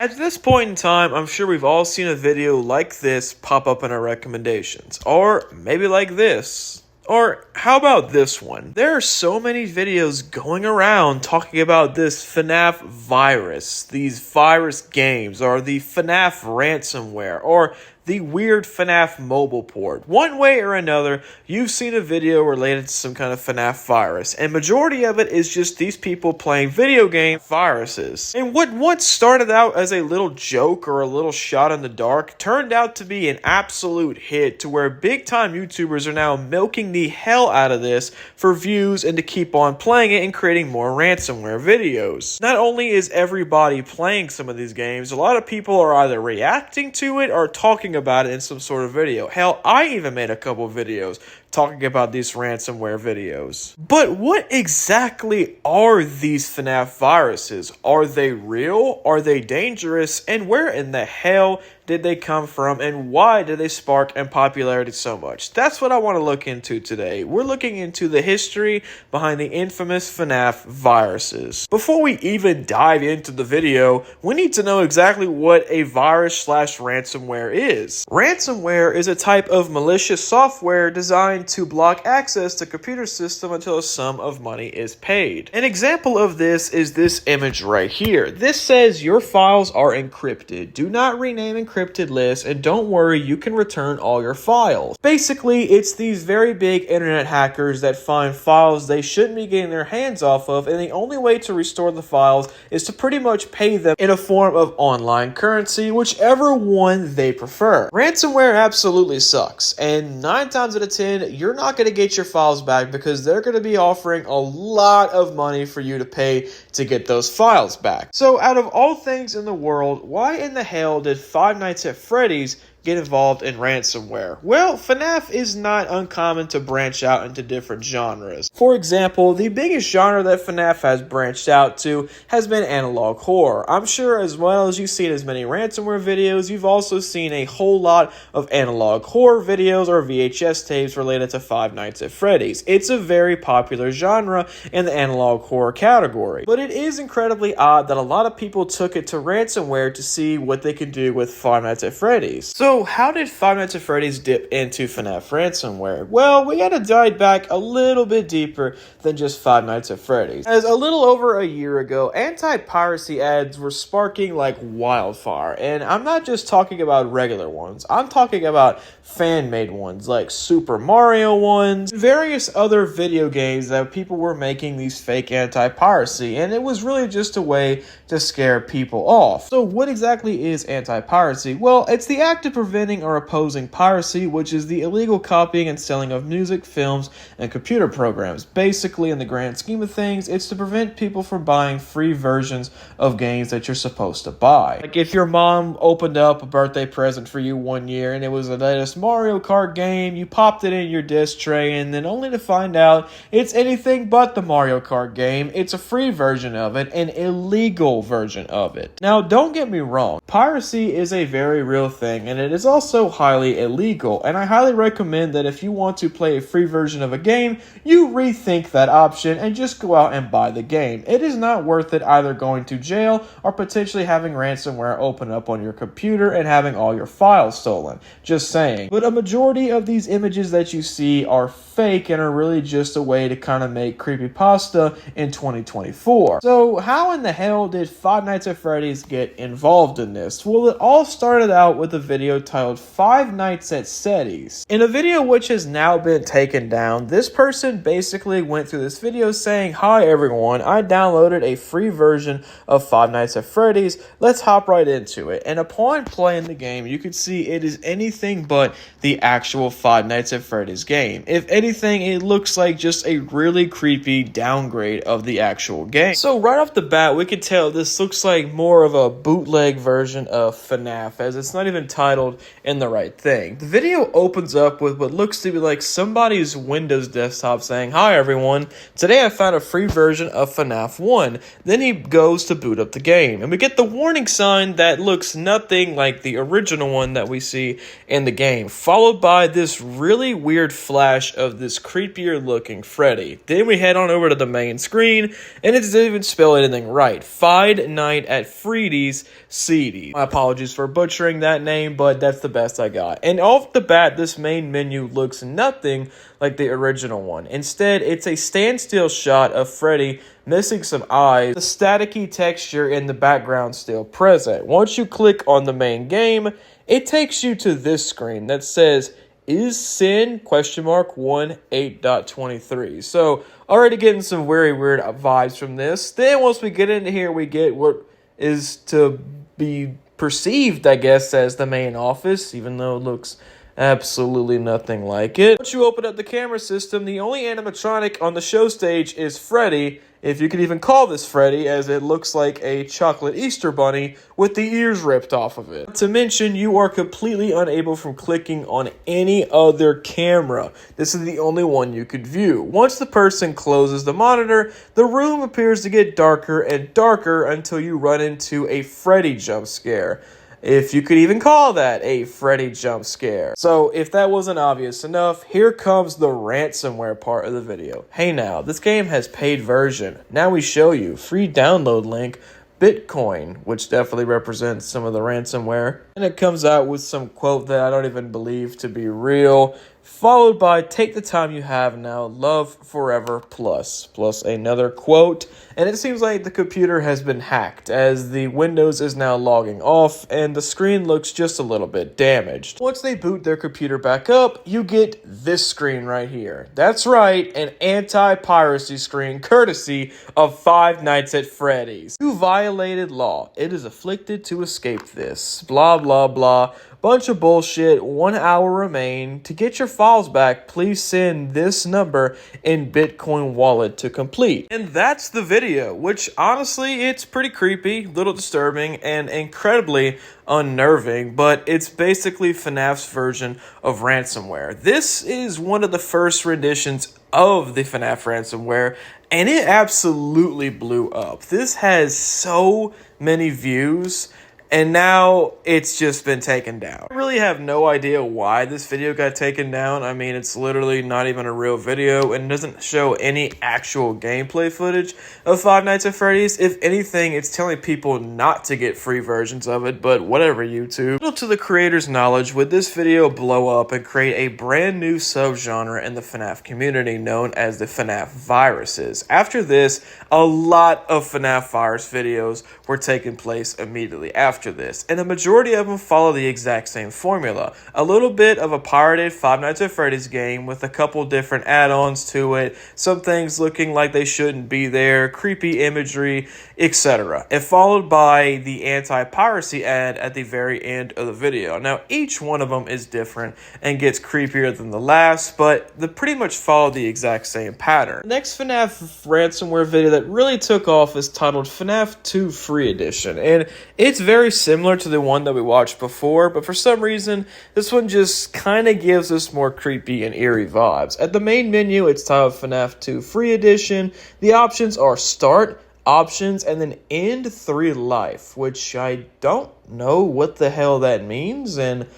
At this point in time, I'm sure we've all seen a video like this pop up in our recommendations, or maybe like this. Or how about this one? There are so many videos going around talking about this Fnaf virus, these virus games, or the Fnaf ransomware, or the weird Fnaf mobile port. One way or another, you've seen a video related to some kind of Fnaf virus, and majority of it is just these people playing video game viruses. And what once started out as a little joke or a little shot in the dark turned out to be an absolute hit, to where big time YouTubers are now milking the hell out of this for views and to keep on playing it and creating more ransomware videos. Not only is everybody playing some of these games, a lot of people are either reacting to it or talking about it in some sort of video. Hell, I even made a couple of videos talking about these ransomware videos. But what exactly are these Fnaf viruses? Are they real? Are they dangerous? And where in the hell did they come from? And why did they spark in popularity so much? That's what I want to look into today. We're looking into the history behind the infamous Fnaf viruses. Before we even dive into the video, we need to know exactly what a virus/ransomware is. Ransomware is a type of malicious software designed to block access to computer system until a sum of money is paid. An example of this is this image right here. This says your files are encrypted. Do not rename encrypted lists, and don't worry, you can return all your files. Basically, it's these very big internet hackers that find files they shouldn't be getting their hands off of, and the only way to restore the files is to pretty much pay them in a form of online currency, whichever one they prefer. Ransomware absolutely sucks, and 9 times out of 10, you're not going to get your files back because they're going to be offering a lot of money for you to pay to get those files back. So out of all things in the world, why in the hell did Five Nights at Freddy's get involved in ransomware? Well, Fnaf is not uncommon to branch out into different genres. For example, the biggest genre that Fnaf has branched out to has been analog horror. I'm sure as well as you've seen as many ransomware videos, you've also seen a whole lot of analog horror videos or VHS tapes related to Five Nights at Freddy's. It's a very popular genre in the analog horror category. But it is incredibly odd that a lot of people took it to ransomware to see what they could do with Five Nights at Freddy's. So how did Five Nights at Freddy's dip into Fnaf ransomware? Well, we gotta dive back a little bit deeper than just Five Nights at Freddy's. As a little over a year ago, anti-piracy ads were sparking like wildfire. And I'm not just talking about regular ones. I'm talking about fan-made ones like Super Mario ones, various other video games that people were making these fake anti-piracy. And it was really just a way to scare people off. So what exactly is anti-piracy? Well, it's the act of preventing or opposing piracy, which is the illegal copying and selling of music, films, and computer programs. Basically, in the grand scheme of things, it's to prevent people from buying free versions of games that you're supposed to buy. Like if your mom opened up a birthday present for you one year and it was the latest Mario Kart game, you popped it in your disc tray, and then only to find out it's anything but the Mario Kart game. It's a free version of it, an illegal version of it. Now, don't get me wrong, piracy is a very real thing, and it is also highly illegal, and I highly recommend that if you want to play a free version of a game, you rethink that option and just go out and buy the game. It is not worth it either going to jail or potentially having ransomware open up on your computer and having all your files stolen. Just saying. But a majority of these images that you see are fake and are really just a way to kind of make creepypasta in 2024. So how in the hell did Five Nights at Freddy's get involved in this? Well, it all started out with a video titled Five Nights at Freddy's. In a video which has now been taken down, this person basically went through this video saying, "Hi everyone, I downloaded a free version of Five Nights at Freddy's. Let's hop right into it." And upon playing the game, you can see it is anything but the actual Five Nights at Freddy's game. If anything, it looks like just a really creepy downgrade of the actual game. So right off the bat, we can tell this looks like more of a bootleg version of Fnaf, as it's not even titled in the right thing. The video opens up with what looks to be like somebody's Windows desktop saying, "Hi everyone, today I found a free version of Fnaf 1. Then he goes to boot up the game, and we get the warning sign that looks nothing like the original one that we see in the game, followed by this really weird flash of this creepier looking Freddy. Then we head on over to the main screen, and it's even spell anything right. Five Night at Freddy's CD. My apologies for butchering that name, but that's the best I got. And off the bat, this main menu looks nothing like the original one. Instead, it's a standstill shot of Freddy missing some eyes, the staticky texture in the background still present. Once you click on the main game, it takes you to this screen that says, "Is sin (1.8.23)?" So already getting some very weird vibes from this. Then once we get into here, we get what is to be perceived, I guess, as the main office, even though it looks absolutely nothing like it. Once you open up the camera system, the only animatronic on the show stage is Freddy, if you could even call this Freddy, as it looks like a chocolate Easter bunny with the ears ripped off of it. Not to mention, you are completely unable from clicking on any other camera. This is the only one you could view. Once the person closes the monitor, the room appears to get darker and darker until you run into a Freddy jump scare. If you could even call that a Freddy jump scare. So if that wasn't obvious enough, here comes the ransomware part of the video. Hey now, this game has paid version. Now we show you free download link, Bitcoin, which definitely represents some of the ransomware. And it comes out with some quote that I don't even believe to be real, followed by "take the time you have now, love forever plus another quote. And it seems like the computer has been hacked, as the Windows is now logging off and the screen looks just a little bit damaged. Once they boot their computer back up, you get this screen right here. That's right, an anti-piracy screen courtesy of Five Nights at Freddy's. You violated law. It is afflicted to escape this. Blah, blah, blah. Bunch of bullshit. 1 hour remain. To get your files back, please send this number in Bitcoin wallet to complete. And that's the video, which honestly, it's pretty creepy, little disturbing, and incredibly unnerving, but it's basically FNAF's version of ransomware. This is one of the first renditions of the FNAF ransomware, and it absolutely blew up. This has so many views, and now it's just been taken down. I really have no idea why this video got taken down. I mean, it's literally not even a real video and doesn't show any actual gameplay footage of Five Nights at Freddy's. If anything, it's telling people not to get free versions of it, but whatever, YouTube. Little to the creator's knowledge, would this video blow up and create a brand new subgenre in the FNAF community known as the FNAF viruses? After this, a lot of FNAF virus videos were taking place immediately after this, and the majority of them follow the exact same formula. A little bit of a pirated Five Nights at Freddy's game with a couple different add-ons to it, some things looking like they shouldn't be there, creepy imagery, etc. And followed by the anti-piracy ad at the very end of the video. Now, each one of them is different and gets creepier than the last, but they pretty much follow the exact same pattern. The next FNAF ransomware video that really took off is titled FNAF 2 Free Edition, and it's very similar to the one that we watched before, but for some reason, this one just kind of gives us more creepy and eerie vibes. At the main menu, it's titled FNAF 2 Free Edition. The options are Start, Options, and then End 3 Life, which I don't know what the hell that means, and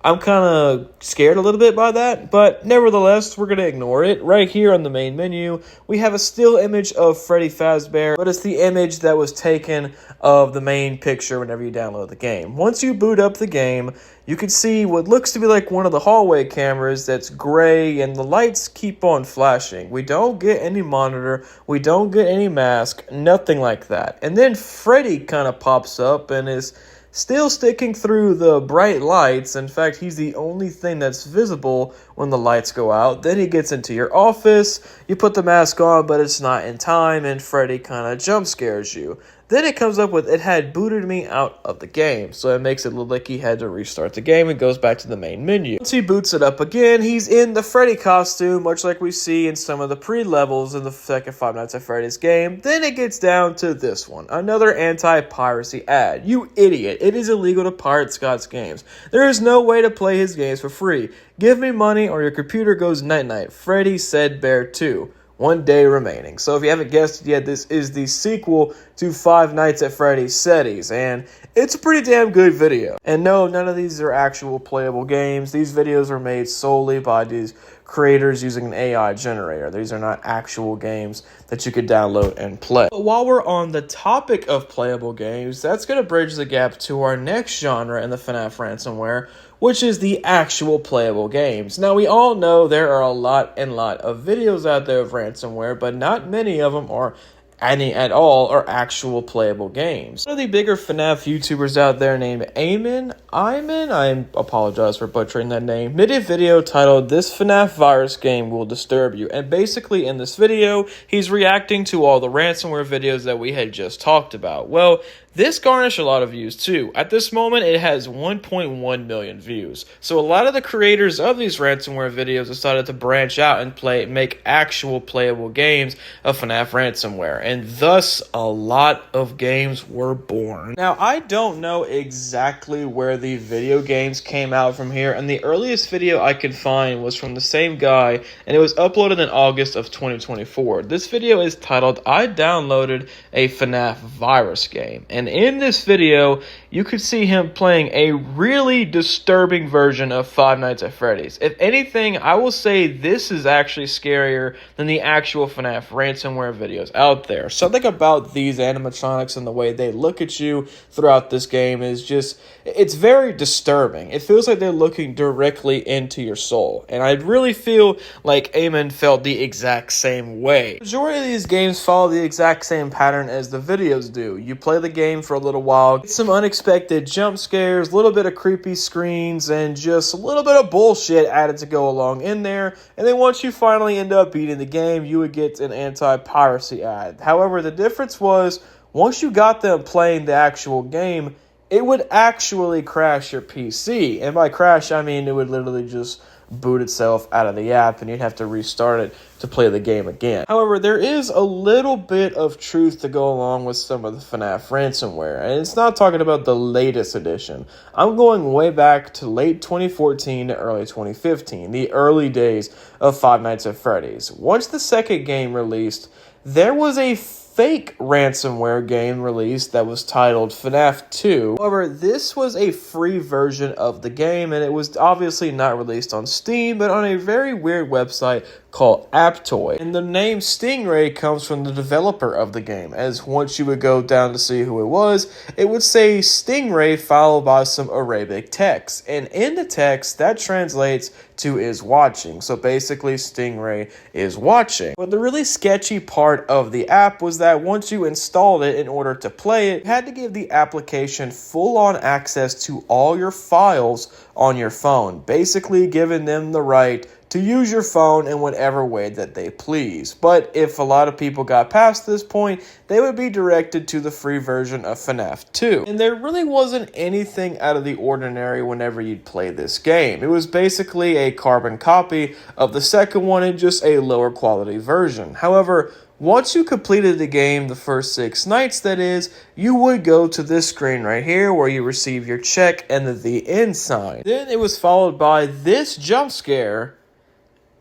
I'm kind of scared a little bit by that, but nevertheless, we're going to ignore it. Right here on the main menu, we have a still image of Freddy Fazbear, but it's the image that was taken of the main picture whenever you download the game. Once you boot up the game, you can see what looks to be like one of the hallway cameras that's gray, and the lights keep on flashing. We don't get any monitor, we don't get any mask, nothing like that. And then Freddy kind of pops up and is still sticking through the bright lights. In fact, he's the only thing that's visible when the lights go out. Then he gets into your office, you put the mask on, but it's not in time, and Freddy kind of jump scares you. Then it comes up with, it had booted me out of the game, so it makes it look like he had to restart the game and goes back to the main menu. Once he boots it up again, he's in the Freddy costume, much like we see in some of the pre-levels in the second Five Nights at Freddy's game. Then it gets down to this one, another anti-piracy ad. You idiot, it is illegal to pirate Scott's games. There is no way to play his games for free. Give me money or your computer goes night-night. Freddy said Bear 2. 1 day remaining. So if you haven't guessed yet, this is the sequel to Five Nights at Freddy's settings, and it's a pretty damn good video. And no, none of these are actual playable games. These videos are made solely by these creators using an AI generator. These are not actual games that you could download and play. But while we're on the topic of playable games, that's going to bridge the gap to our next genre in the Fnaf ransomware, which is the actual playable games. Now, we all know there are a lot of videos out there of ransomware, but not many of them are any at all are actual playable games. One of the bigger Fnaf YouTubers out there named Ayman, I apologize for butchering that name, made a video titled "This Fnaf Virus Game Will Disturb You." And basically in this video, he's reacting to all the ransomware videos that we had just talked about. Well, this garnished a lot of views too. At this moment, it has 1.1 million views. So a lot of the creators of these ransomware videos decided to branch out and make actual playable games of Fnaf ransomware. And thus, a lot of games were born. Now, I don't know exactly where the video games came out from here, and the earliest video I could find was from the same guy, and it was uploaded in August of 2024. This video is titled, "I Downloaded a Fnaf Virus Game." And in this video, you could see him playing a really disturbing version of Five Nights at Freddy's. If anything, I will say this is actually scarier than the actual Fnaf ransomware videos out there. Something about these animatronics and the way they look at you throughout this game is just, it's very disturbing. It feels like they're looking directly into your soul. And I really feel like Ayman felt the exact same way. The majority of these games follow the exact same pattern as the videos do. You play the game for a little while, get some unexpected jump scares, a little bit of creepy screens, and just a little bit of bullshit added to go along in there. And then once you finally end up beating the game, you would get an anti-piracy ad. However, the difference was, once you got them playing the actual game, it would actually crash your PC. And by crash, I mean it would literally just boot itself out of the app and you'd have to restart it to play the game again. However, there is a little bit of truth to go along with some of the Fnaf ransomware, and it's not talking about the latest edition. I'm going way back to late 2014 to early 2015, the early days of Five Nights at Freddy's. Once the second game released, there was a fake ransomware game released that was titled Fnaf 2. However, this was a free version of the game, and it was obviously not released on Steam, but on a very weird website called Aptoy. And the name Stingray comes from the developer of the game, as once you would go down to see who it was, it would say Stingray followed by some Arabic text. And in the text, that translates to "is watching." So basically, Stingray is watching. But the really sketchy part of the app was that once you installed it, in order to play it, you had to give the application full-on access to all your files on your phone, basically giving them the right to use your phone in whatever way that they please. But if a lot of people got past this point, they would be directed to the free version of Fnaf 2. And there really wasn't anything out of the ordinary whenever you'd play this game. It was basically a carbon copy of the second one in just a lower quality version. However, once you completed the game, the first 6 nights that is, you would go to this screen right here where you receive your check and the end sign. Then it was followed by this jump scare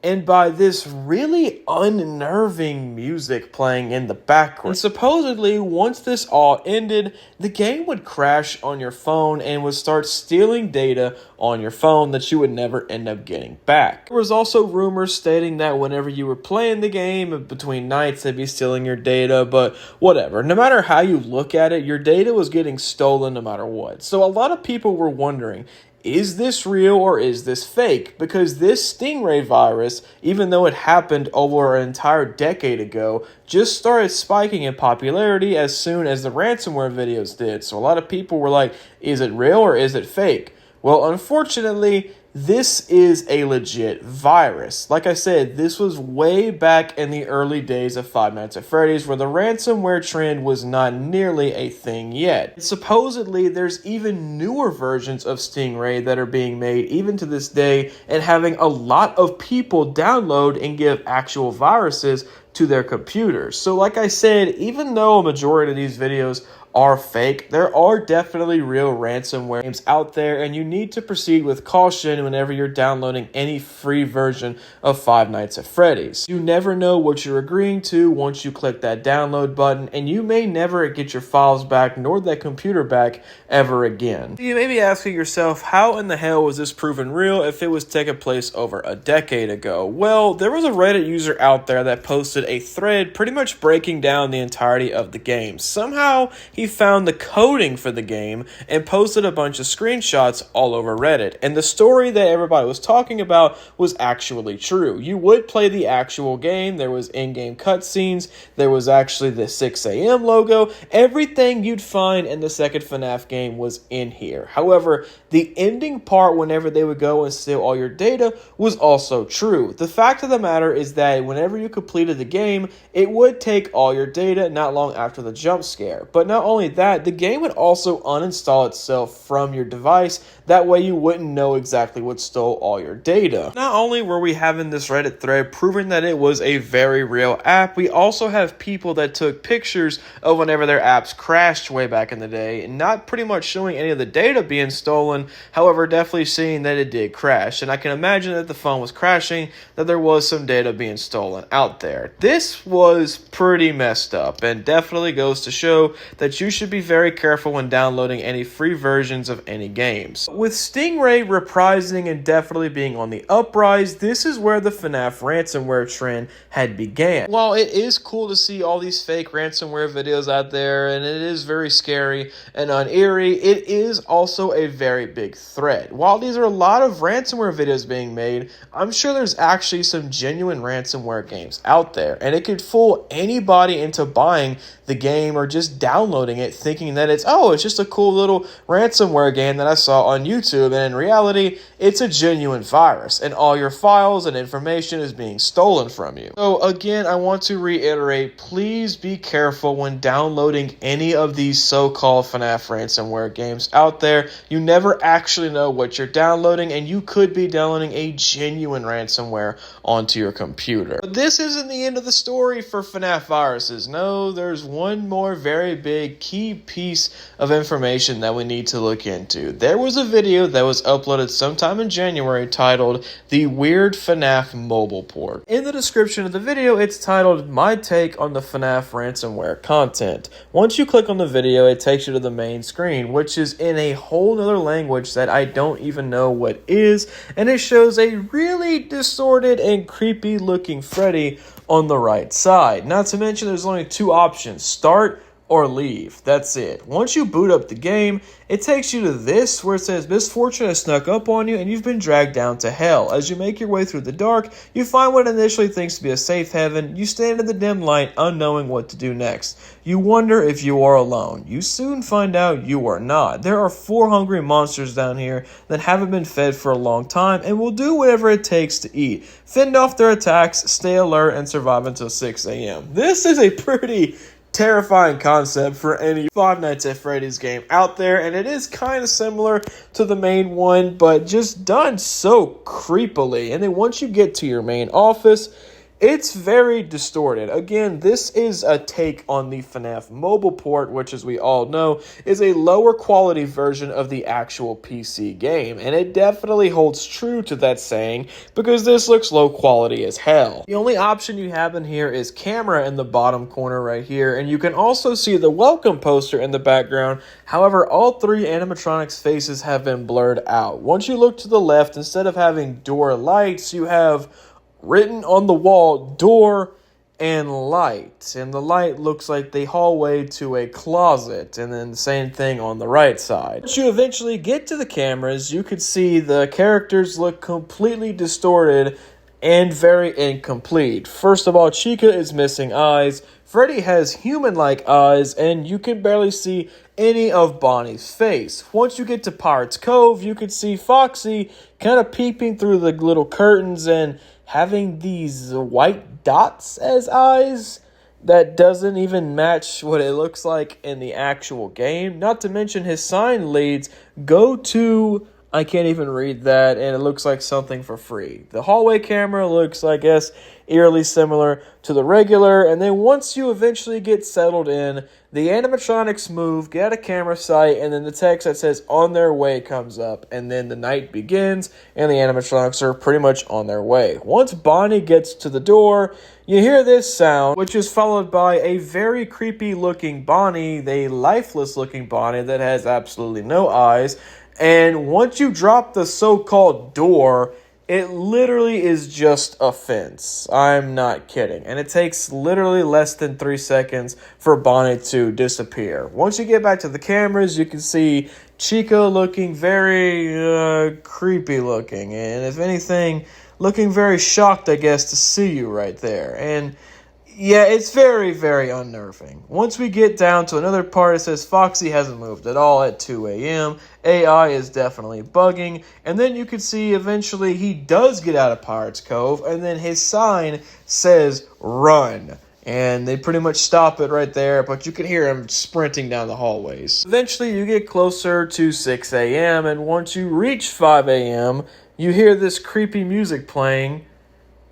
and by this really unnerving music playing in the background. And supposedly, once this all ended, the game would crash on your phone and would start stealing data on your phone that you would never end up getting back. There was also rumors stating that whenever you were playing the game, between nights, they'd be stealing your data, but whatever. No matter how you look at it, your data was getting stolen no matter what. So a lot of people were wondering, is this real or is this fake? Because this Stingray virus, even though it happened over an entire decade ago, just started spiking in popularity as soon as the ransomware videos did. So a lot of people were like, is it real or is it fake? Well, unfortunately, this is a legit virus. Like I said, this was way back in the early days of Five Nights at Freddy's, where the ransomware trend was not nearly a thing yet. Supposedly, there's even newer versions of Stingray that are being made even to this day and having a lot of people download and give actual viruses to their computers. So like I said, even though a majority of these videos are fake. There are definitely real ransomware games out there, and you need to proceed with caution whenever you're downloading any free version of Five Nights at Freddy's. You never know what you're agreeing to once you click that download button, and you may never get your files back nor that computer back ever again. You may be asking yourself, how in the hell was this proven real if it was taking place over a decade ago? Well, there was a Reddit user out there that posted a thread pretty much breaking down the entirety of the game. Somehow he found the coding for the game and posted a bunch of screenshots all over Reddit. And the story that everybody was talking about was actually true. You would play the actual game. There was in-game cutscenes. There was actually the 6 a.m. logo. Everything you'd find in the second Fnaf game was in here. However, the ending part whenever they would go and steal all your data was also true. The fact of the matter is that whenever you completed the game, it would take all your data not long after the jump scare. But not only that, the game would also uninstall itself from your device. That way you wouldn't know exactly what stole all your data. Not only were we having this Reddit thread proving that it was a very real app, we also have people that took pictures of whenever their apps crashed way back in the day, and not pretty much showing any of the data being stolen, however definitely seeing that it did crash. And I can imagine that the phone was crashing, that there was some data being stolen out there. This was pretty messed up, and definitely goes to show that you should be very careful when downloading any free versions of any games. With Stingray reprising and definitely being on the uprise, this is where the Fnaf ransomware trend had began. While it is cool to see all these fake ransomware videos out there, and it is very scary and uneery, it is also a very big threat. While these are a lot of ransomware videos being made, I'm sure there's actually some genuine ransomware games out there, and it could fool anybody into buying the game or just downloading it thinking that it's just a cool little ransomware game that I saw on YouTube, and in reality it's a genuine virus and all your files and information is being stolen from you. So again, I want to reiterate, please be careful when downloading any of these so-called Fnaf ransomware games out there. You never actually know what you're downloading, and you could be downloading a genuine ransomware onto your computer. But this isn't the end of the story for Fnaf viruses. No, there's one more very big key piece of information that we need to look into. There was a video that was uploaded sometime in January titled "The Weird Fnaf Mobile Port." In the description of the video, it's titled "My Take on the Fnaf Ransomware Content." Once you click on the video, it takes you to the main screen, which is in a whole nother language that I don't even know what is, and it shows a really distorted and creepy looking Freddy on the right side. Not to mention there's only two options: start or leave. That's it. Once you boot up the game, it takes you to this where it says misfortune has snuck up on you and you've been dragged down to hell. As you make your way through the dark, you find what initially thinks to be a safe haven. You stand in the dim light, unknowing what to do next. You wonder if you are alone. You soon find out you are not. There are 4 hungry monsters down here that haven't been fed for a long time and will do whatever it takes to eat. Fend off their attacks, stay alert, and survive until 6 a.m. This is a pretty terrifying concept for any Five Nights at Freddy's game out there, and it is kind of similar to the main one, but just done so creepily. And then once you get to your main office, it's very distorted. Again, this is a take on the Fnaf mobile port, which, as we all know, is a lower quality version of the actual PC game. And it definitely holds true to that saying because this looks low quality as hell. The only option you have in here is camera in the bottom corner right here. And you can also see the welcome poster in the background. However, all 3 animatronics' faces have been blurred out. Once you look to the left, instead of having door lights, you have written on the wall, door and light. And the light looks like the hallway to a closet. And then the same thing on the right side. Once you eventually get to the cameras, you could see the characters look completely distorted and very incomplete. First of all, Chica is missing eyes. Freddy has human-like eyes, and you can barely see any of Bonnie's face. Once you get to Pirate's Cove, you can see Foxy kind of peeping through the little curtains and having these white dots as eyes that doesn't even match what it looks like in the actual game. Not to mention his sign leads go to, I can't even read that, and it looks like something for free. The hallway camera looks, I guess, eerily similar to the regular. And then once you eventually get settled in, the animatronics move, get out of camera sight, and then the text that says "on their way" comes up, and then the night begins, and the animatronics are pretty much on their way. Once Bonnie gets to the door, you hear this sound, which is followed by a very creepy looking Bonnie, the lifeless looking Bonnie that has absolutely no eyes. And once you drop the so-called door, it literally is just a fence. I'm not kidding. And it takes literally less than 3 seconds for Bonnie to disappear. Once you get back to the cameras, you can see Chica looking very creepy looking. And if anything, looking very shocked, I guess, to see you right there. And yeah, it's very, very unnerving. Once we get down to another part, it says Foxy hasn't moved at all at 2 a.m. AI is definitely bugging. And then you can see eventually he does get out of Pirates Cove, and then his sign says run. And they pretty much stop it right there, but you can hear him sprinting down the hallways. Eventually you get closer to 6 a.m., and once you reach 5 a.m., you hear this creepy music playing,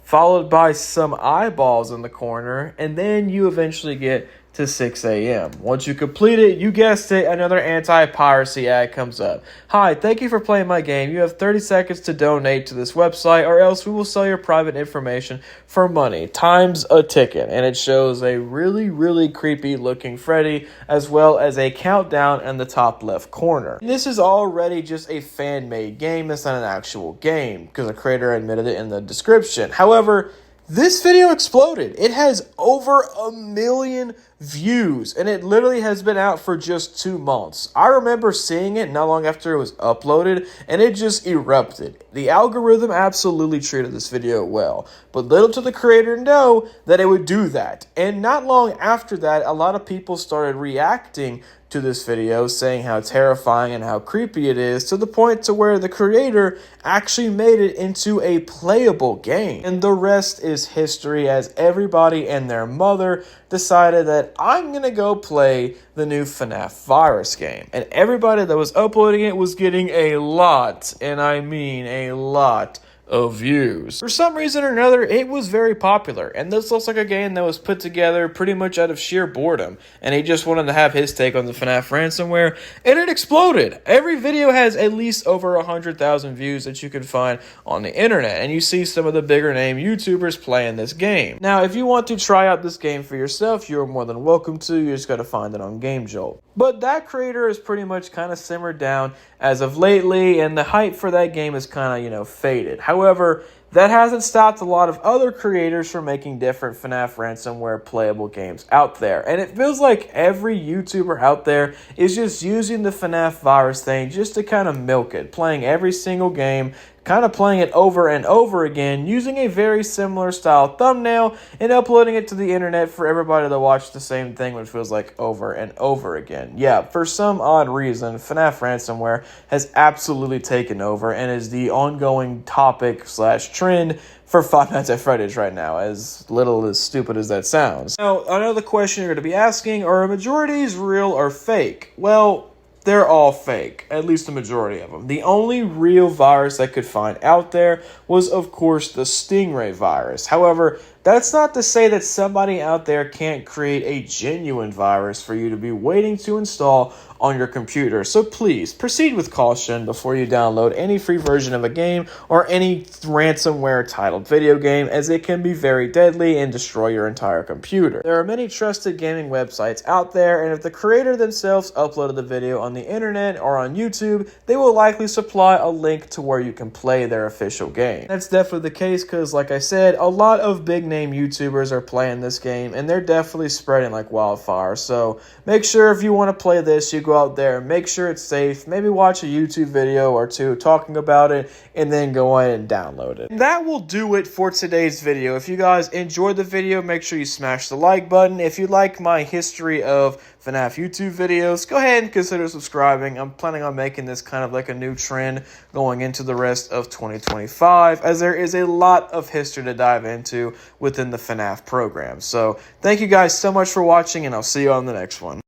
followed by some eyeballs in the corner, and then you eventually get to 6 a.m. Once you complete it, you guessed it, another anti-piracy ad comes up. Hi, thank you for playing my game. You have 30 seconds to donate to this website, or else we will sell your private information for money. Times a ticket. And it shows a really, really creepy looking Freddy, as well as a countdown in the top left corner. And this is already just a fan-made game. It's not an actual game, because the creator admitted it in the description. However, this video exploded. It has over 1 million views, and it literally has been out for just 2 months. I remember seeing it not long after it was uploaded, and it just erupted. The algorithm absolutely treated this video well, but little did the creator know that it would do that. And not long after that, a lot of people started reacting to this video, saying how terrifying and how creepy it is, to the point to where the creator actually made it into a playable game. And the rest is history, as everybody and their mother decided that I'm gonna go play the new Fnaf virus game. And everybody that was uploading it was getting a lot, and I mean a lot, of views. For some reason or another, it was very popular, and this looks like a game that was put together pretty much out of sheer boredom, and he just wanted to have his take on the Fnaf ransomware, and it exploded. Every video has at least over 100,000 views that you can find on the internet, and you see some of the bigger name YouTubers playing this game. Now, if you want to try out this game for yourself, you're more than welcome to. You just gotta find it on GameJolt. But that creator is pretty much kind of simmered down as of lately, and the hype for that game is kind of, faded. However, that hasn't stopped a lot of other creators from making different Fnaf ransomware playable games out there. And it feels like every YouTuber out there is just using the Fnaf virus thing just to kind of milk it, playing every single game, kind of playing it over and over again, using a very similar style thumbnail and uploading it to the internet for everybody to watch the same thing, which feels like over and over again. Yeah, for some odd reason, Fnaf ransomware has absolutely taken over and is the ongoing topic/trend for Five Nights at Freddy's right now, as little as stupid as that sounds. Now, another question you're going to be asking, are majorities real or fake? Well, they're all fake, at least the majority of them. The only real virus I could find out there was, of course, the Stingray virus. However, that's not to say that somebody out there can't create a genuine virus for you to be waiting to install on your computer. So please, proceed with caution before you download any free version of a game or any ransomware titled video game, as it can be very deadly and destroy your entire computer. There are many trusted gaming websites out there, and if the creator themselves uploaded the video on the internet or on YouTube, they will likely supply a link to where you can play their official game. That's definitely the case because, like I said, a lot of big name YouTubers are playing this game, and they're definitely spreading like wildfire. So make sure if you want to play this, you go out there, make sure it's safe, maybe watch a YouTube video or two talking about it, and then go ahead and download it. And that will do it for today's video. If you guys enjoyed the video, make sure you smash the like button. If you like my history of Fnaf YouTube videos, go ahead and consider subscribing. I'm planning on making this kind of like a new trend going into the rest of 2025, as there is a lot of history to dive into within the Fnaf program. So thank you guys so much for watching, and I'll see you on the next one.